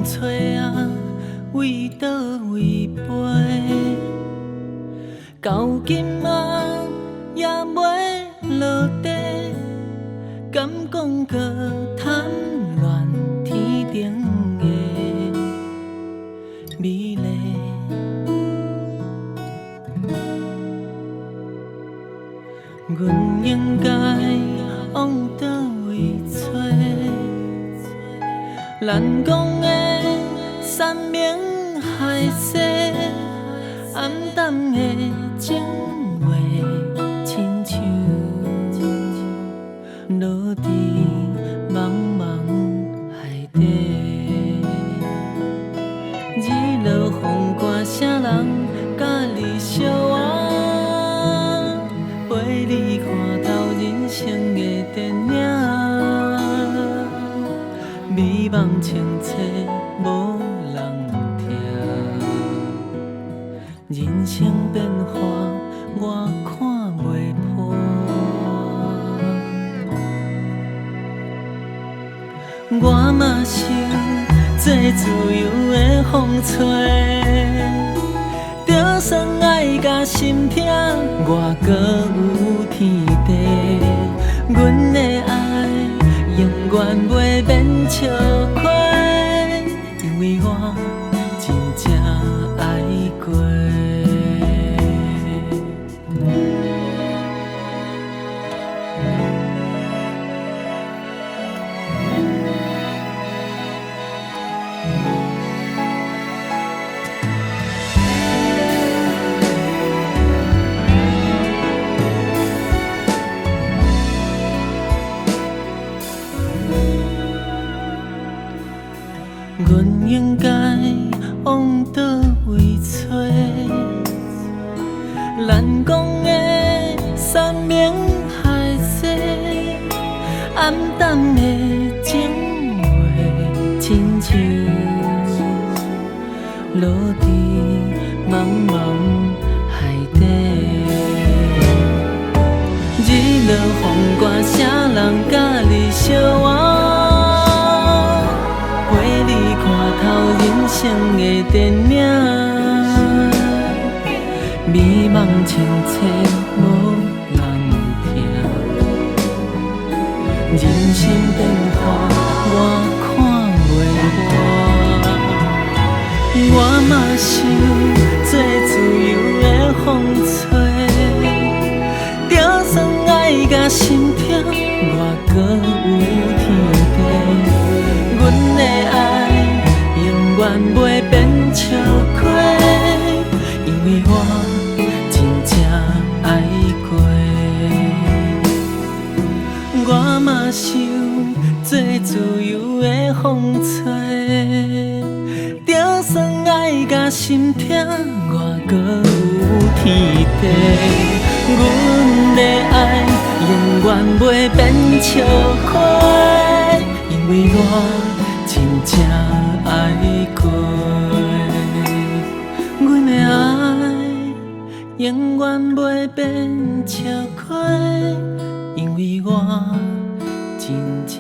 风吹啊，为倒位飞？到今啊也袂落地，敢讲搁贪恋天顶的美丽？阮应该往倒位找？咱讲的山明海誓，暗淡的情话，亲像落伫茫茫海底。日落风寒，啥人甲你相偎？陪你看透人生的电影。美梦清澈，无人听。人生变化，我看袂破。我嘛想做自由的风吹，就算爱甲心痛，我搁有天地。阮的爱永远袂变笑亏，因为我真正爱过。阮应该往倒位找？咱讲的山明海誓，暗淡的情话，亲像落伫茫茫海底。日落风寒，啥人甲你相偎？人生的电影，美梦清澈，无人听。人生变化，我看袂破。我嘛想做自由的风吹，就算爱甲心痛，我搁有天地。阮的爱永远袂变笑亏，因为我真正爱过。我嘛想做自由的风吹，就算爱甲心痛，我搁有天地。阮的爱永远袂变笑亏，因为我真正爱过。阮的爱永远袂变笑亏，因为我真正